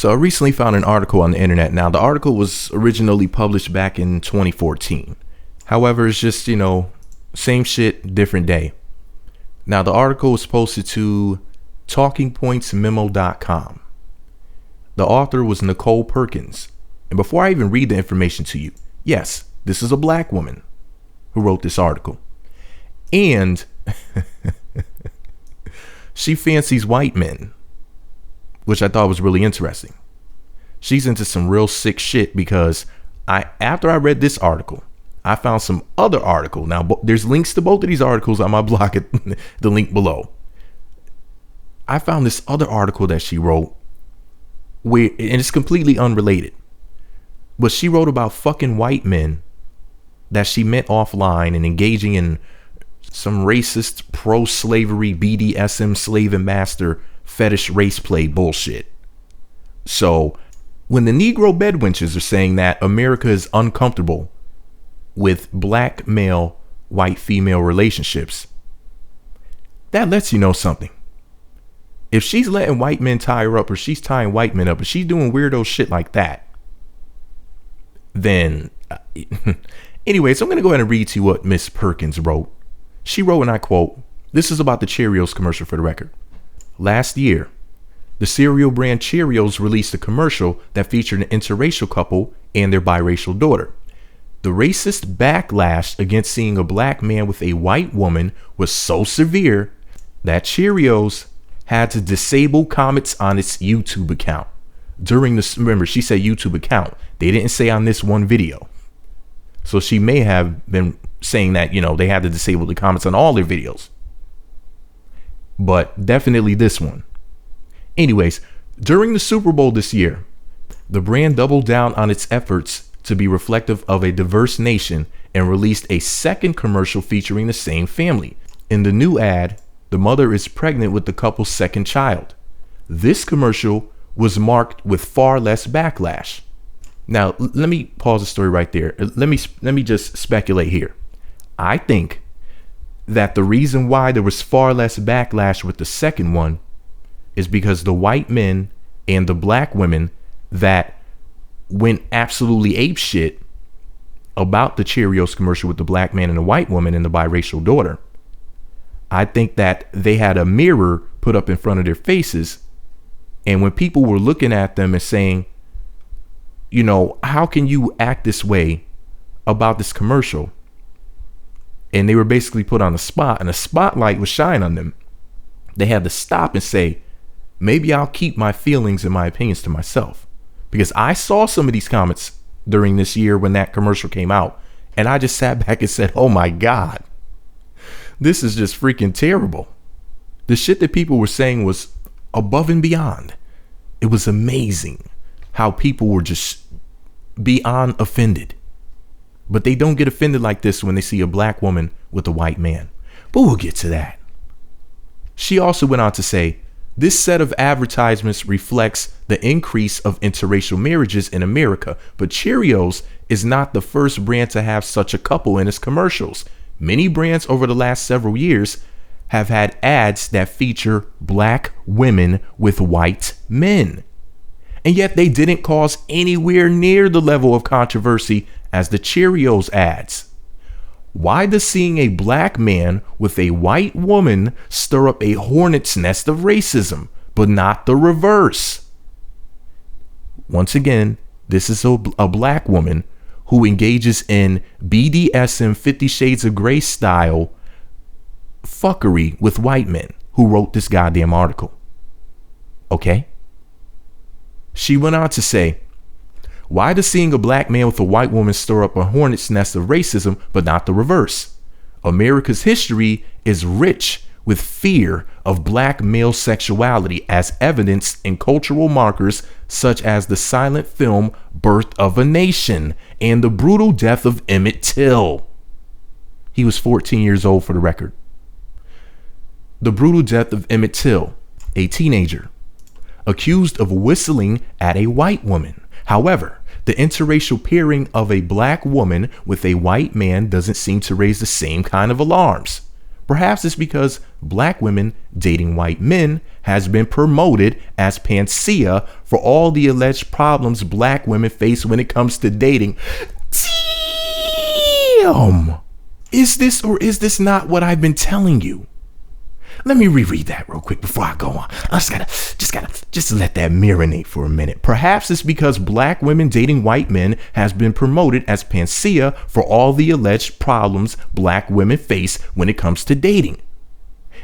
So I recently found an article on the internet. Now, the article was originally published back in 2014. However, it's just, same shit, different day. Now, the article was posted to talkingpointsmemo.com. The author was Nicole Perkins. And before I even read the information to you, yes, this is a black woman who wrote this article. And she fancies white men, which I thought was really interesting. She's into some real sick shit because after I read this article, I found some other article. Now, there's links to both of these articles on my blog at the link below. I found this other article that she wrote and it's completely unrelated. But she wrote about fucking white men that she met offline and engaging in some racist pro-slavery BDSM slave and master fetish race play bullshit. So when the Negro Bed Wenches are saying that America is uncomfortable with black male, white female relationships, that lets you know something. If she's letting white men tie her up, or she's tying white men up, or she's doing weirdo shit like that, then anyway, so I'm going to go ahead and read to you what Miss Perkins wrote. She wrote, and I quote, this is about the Cheerios commercial for the record. Last year, the cereal brand Cheerios released a commercial that featured an interracial couple and their biracial daughter. The racist backlash against seeing a black man with a white woman was so severe that Cheerios had to disable comments on its YouTube account. Remember, she said YouTube account. They didn't say on this one video. So she may have been saying that, they had to disable the comments on all their videos. But definitely this one. Anyways, during the Super Bowl this year, the brand doubled down on its efforts to be reflective of a diverse nation and released a second commercial featuring the same family. In the new ad, the mother is pregnant with the couple's second child. This commercial was marked with far less backlash. Now, let me pause the story right there. Let me just speculate here. I think that the reason why there was far less backlash with the second one is because the white men and the black women that went absolutely apeshit about the Cheerios commercial with the black man and the white woman and the biracial daughter, I think that they had a mirror put up in front of their faces. And when people were looking at them and saying, how can you act this way about this commercial? And they were basically put on the spot, and a spotlight was shined on them. They had to stop and say, maybe I'll keep my feelings and my opinions to myself. Because I saw some of these comments during this year when that commercial came out, and I just sat back and said, oh my God, this is just freaking terrible. The shit that people were saying was above and beyond. It was amazing how people were just beyond offended. But they don't get offended like this when they see a black woman with a white man. But we'll get to that. She also went on to say, this set of advertisements reflects the increase of interracial marriages in America, but Cheerios is not the first brand to have such a couple in its commercials. Many brands over the last several years have had ads that feature black women with white men. And yet they didn't cause anywhere near the level of controversy as the Cheerios ads. Why does seeing a black man with a white woman stir up a hornet's nest of racism, but not the reverse? Once again, this is a black woman who engages in BDSM 50 Shades of Grey style fuckery with white men who wrote this goddamn article. Okay? She went on to say, why does seeing a black man with a white woman stir up a hornet's nest of racism, but not the reverse? America's history is rich with fear of black male sexuality as evidenced in cultural markers such as the silent film Birth of a Nation and the brutal death of Emmett Till. He was 14 years old for the record. The brutal death of Emmett Till, a teenager, accused of whistling at a white woman. However, the interracial pairing of a black woman with a white man doesn't seem to raise the same kind of alarms. Perhaps it's because black women dating white men has been promoted as panacea for all the alleged problems black women face when it comes to dating. Damn! Is this or is this not what I've been telling you? Let me reread that real quick before I go on. I just gotta let that marinate for a minute. Perhaps it's because black women dating white men has been promoted as panacea for all the alleged problems black women face when it comes to dating.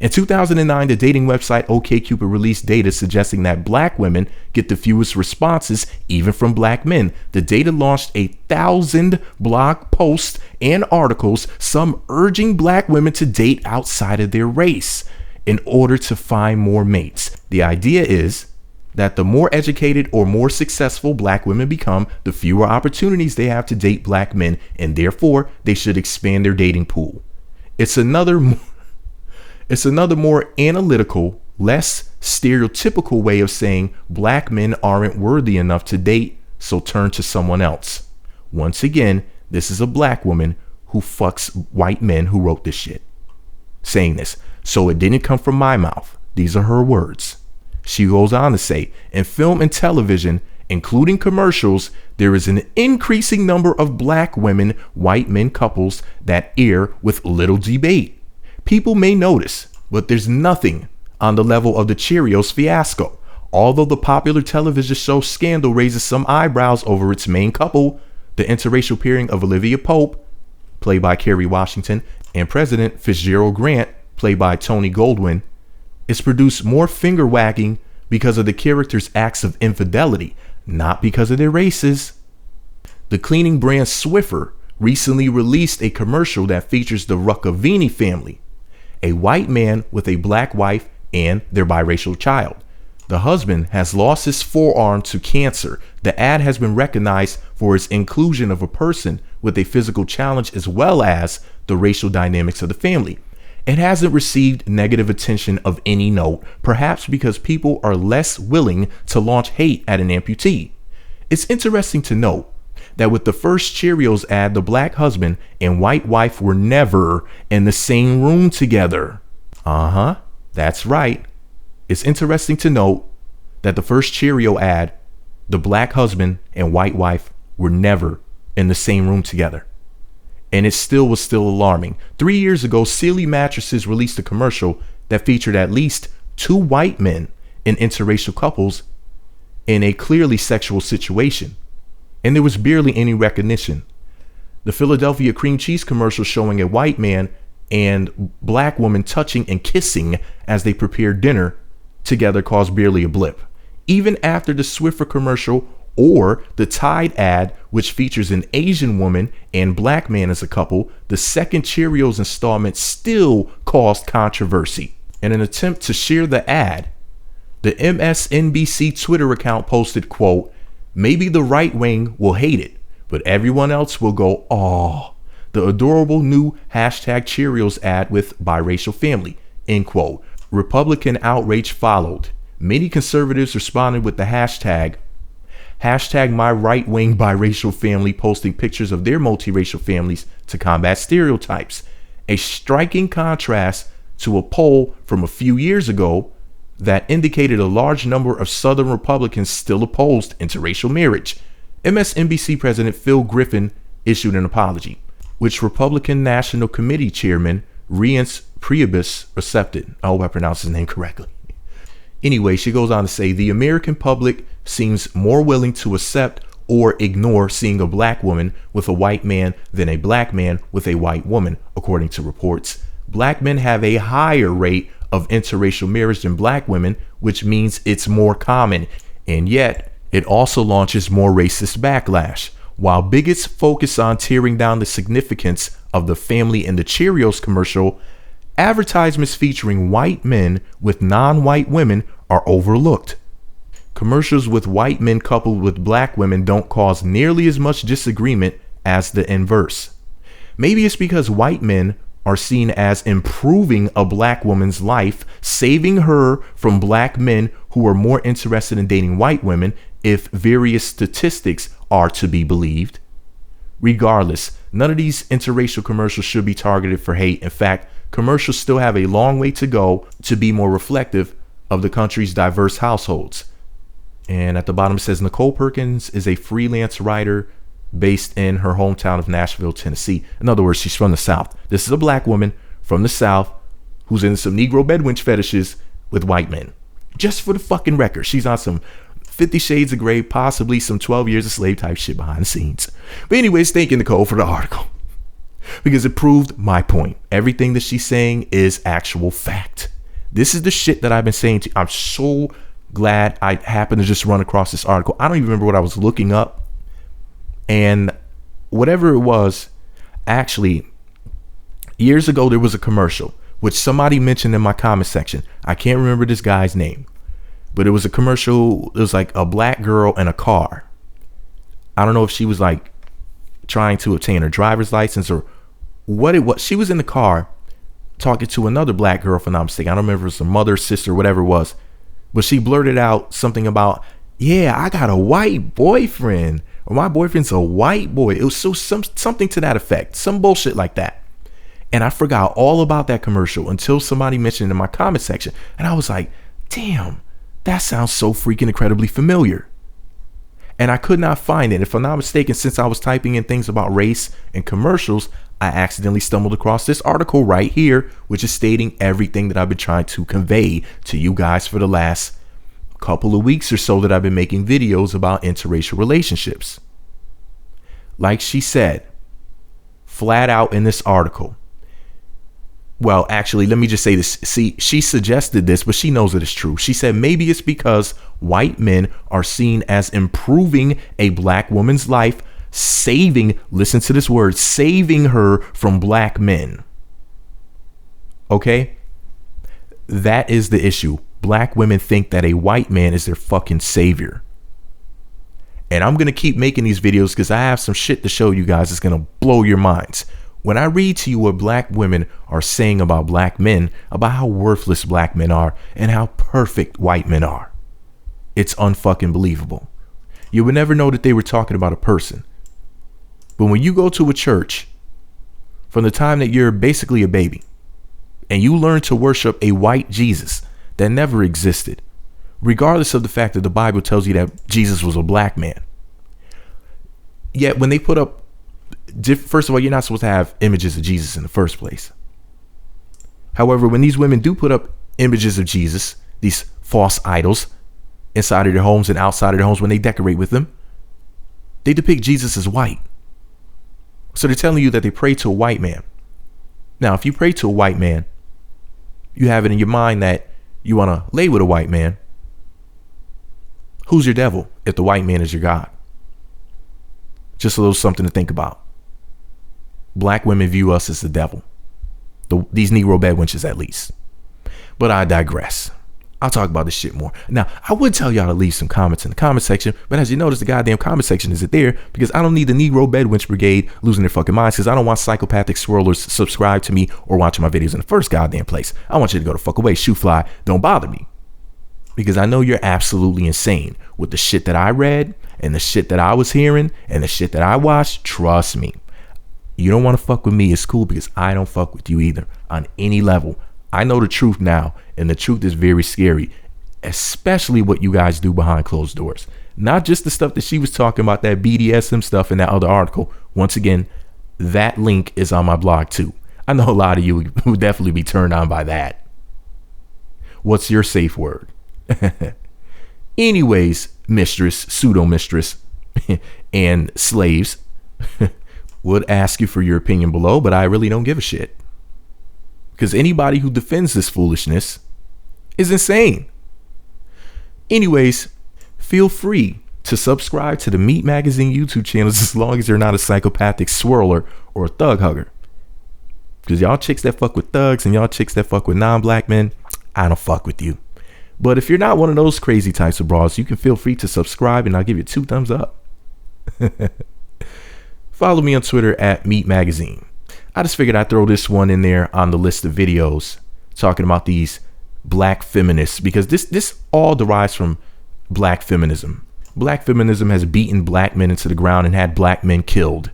In 2009, the dating website OkCupid released data suggesting that black women get the fewest responses even from black men. The data launched 1,000 blog posts and articles, some urging black women to date outside of their race in order to find more mates. The idea is that the more educated or more successful black women become, the fewer opportunities they have to date black men, and therefore they should expand their dating pool. It's another more analytical, less stereotypical way of saying black men aren't worthy enough to date, so turn to someone else. Once again, this is a black woman who fucks white men who wrote this shit, saying this. So it didn't come from my mouth. These are her words. She goes on to say, in film and television, including commercials, there is an increasing number of black women, white men couples that air with little debate. People may notice, but there's nothing on the level of the Cheerios fiasco. Although the popular television show Scandal raises some eyebrows over its main couple, the interracial pairing of Olivia Pope, played by Kerry Washington, and President Fitzgerald Grant, played by Tony Goldwyn, is produced more finger wagging because of the characters' acts of infidelity, not because of their races. The cleaning brand Swiffer recently released a commercial that features the Ruccavini family, a white man with a black wife and their biracial child. The husband has lost his forearm to cancer. The ad has been recognized for its inclusion of a person with a physical challenge as well as the racial dynamics of the family. It hasn't received negative attention of any note, perhaps because people are less willing to launch hate at an amputee. It's interesting to note that with the first Cheerios ad, the black husband and white wife were never in the same room together. That's right. It's interesting to note that the first Cheerio ad, the black husband and white wife were never in the same room together. And it was still alarming. 3 years ago, Sealy Mattresses released a commercial that featured at least 2 white men in interracial couples in a clearly sexual situation, and there was barely any recognition. The Philadelphia cream cheese commercial showing a white man and black woman touching and kissing as they prepared dinner together caused barely a blip. Even after the Swiffer commercial or the Tide ad, which features an Asian woman and black man as a couple, the second Cheerios installment still caused controversy. In an attempt to share the ad, the MSNBC Twitter account posted, quote, "Maybe the right wing will hate it, but everyone else will go, aw, the adorable new #Cheerios ad with biracial family," end quote. Republican outrage followed. Many conservatives responded with the hashtag my right wing biracial family, posting pictures of their multiracial families to combat stereotypes. A striking contrast to a poll from a few years ago that indicated a large number of Southern Republicans still opposed interracial marriage. MSNBC President Phil Griffin issued an apology, which Republican National Committee Chairman Reince Priebus accepted. I hope I pronounced his name correctly. Anyway, she goes on to say the American public seems more willing to accept or ignore seeing a black woman with a white man than a black man with a white woman, according to reports. Black men have a higher rate of interracial marriage than black women, which means it's more common, and yet it also launches more racist backlash. While bigots focus on tearing down the significance of the family in the Cheerios commercial, advertisements featuring white men with non-white women are overlooked. Commercials with white men coupled with black women don't cause nearly as much disagreement as the inverse. Maybe it's because white men are seen as improving a black woman's life, saving her from black men who are more interested in dating white women, if various statistics are to be believed. Regardless, none of these interracial commercials should be targeted for hate. In fact, commercials still have a long way to go to be more reflective of the country's diverse households. And at the bottom it says Nicole Perkins is a freelance writer based in her hometown of Nashville, Tennessee. In other words, she's from the South. This is a black woman from the South who's in some Negro Bed Wench fetishes with white men. Just for the fucking record, she's on some 50 Shades of Grey, possibly some 12 Years a Slave type shit behind the scenes. But anyways, thank you, Nicole, for the article, because it proved my point. Everything that she's saying is actual fact. This is the shit that I've been saying to you. I'm so glad I happened to just run across this article. I don't even remember what I was looking up. And whatever it was, actually, years ago, there was a commercial, which somebody mentioned in my comment section. I can't remember this guy's name, but it was a commercial. It was like a black girl in a car. I don't know if she was like trying to obtain her driver's license or what it was. She was in the car talking to another black girl, if I'm not mistaken. I don't remember if it was her mother, sister, whatever it was. But she blurted out something about, yeah, I got a white boyfriend, or my boyfriend's a white boy. It was something to that effect, some bullshit like that. And I forgot all about that commercial until somebody mentioned it in my comment section. And I was like, damn, that sounds so freaking incredibly familiar. And I could not find it. If I'm not mistaken, since I was typing in things about race and commercials, I accidentally stumbled across this article right here, which is stating everything that I've been trying to convey to you guys for the last couple of weeks or so that I've been making videos about interracial relationships. Like she said, flat out in this article. Well, actually, let me just say this. See, she suggested this, but she knows that it's true. She said maybe it's because white men are seen as improving a black woman's life, saving, listen to this word, saving her from black men. Okay? That is the issue. Black women think that a white man is their fucking savior. And I'm going to keep making these videos because I have some shit to show you guys that's going to blow your minds. When I read to you what black women are saying about black men, about how worthless black men are and how perfect white men are, it's unfucking believable. You would never know that they were talking about a person. But when you go to a church, from the time that you're basically a baby, and you learn to worship a white Jesus that never existed, regardless of the fact that the Bible tells you that Jesus was a black man. Yet when they put up, first of all, you're not supposed to have images of Jesus in the first place. However, when these women do put up images of Jesus, these false idols, inside of their homes and outside of their homes, when they decorate with them, they depict Jesus as white. So they're telling you that they pray to a white man. Now, if you pray to a white man, you have it in your mind that you want to lay with a white man. Who's your devil if the white man is your God? Just a little something to think about. Black women view us as the devil. These Negro Bed Wenches, at least. But I digress. I'll talk about this shit more. Now, I would tell y'all to leave some comments in the comment section, but as you notice, the goddamn comment section isn't there because I don't need the Negro Bed Wench Brigade losing their fucking minds because I don't want psychopathic swirlers subscribe to me or watching my videos in the first goddamn place. I want you to go the fuck away, shoe fly, don't bother me. Because I know you're absolutely insane with the shit that I read and the shit that I was hearing and the shit that I watched. Trust me. You don't want to fuck with me. It's cool because I don't fuck with you either on any level. I know the truth now, and the truth is very scary, especially what you guys do behind closed doors. Not just the stuff that she was talking about, that BDSM stuff in that other article. Once again, that link is on my blog too. I know a lot of you would definitely be turned on by that. What's your safe word? Anyways, mistress, pseudo mistress, and slaves would ask you for your opinion below, but I really don't give a shit. Because anybody who defends this foolishness is insane. Anyways, feel free to subscribe to the Meat Magazine YouTube channels as long as you're not a psychopathic swirler or a thug hugger. Because y'all chicks that fuck with thugs and y'all chicks that fuck with non-black men, I don't fuck with you. But if you're not one of those crazy types of bras, you can feel free to subscribe and I'll give you 2 thumbs up. Follow me on Twitter at Meat Magazine. I just figured I'd throw this one in there on the list of videos talking about these black feminists because this all derives from black feminism. Black feminism has beaten black men into the ground and had black men killed.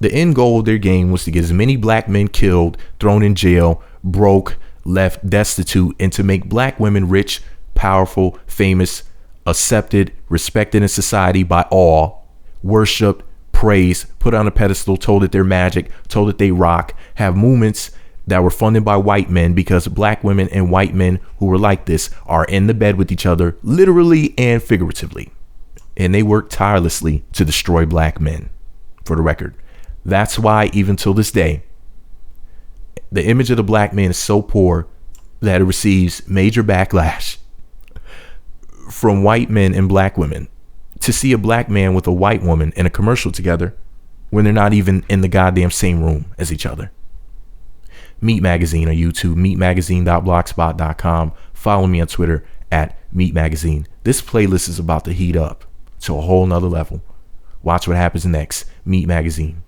The end goal of their game was to get as many black men killed, thrown in jail, broke, left destitute, and to make black women rich, powerful, famous, accepted, respected in society by all, worshiped, praised, put on a pedestal, told that they're magic, told that they rock, have movements that were funded by white men, because black women and white men who were like this are in the bed with each other, literally and figuratively. And they work tirelessly to destroy black men, for the record. That's why even till this day, the image of the black man is so poor that it receives major backlash from white men and black women. To see a black man with a white woman in a commercial together when they're not even in the goddamn same room as each other. Meat Magazine on YouTube, meatmagazine.blogspot.com. Follow me on Twitter at Meat Magazine. This playlist is about to heat up to a whole nother level. Watch what happens next. Meat Magazine.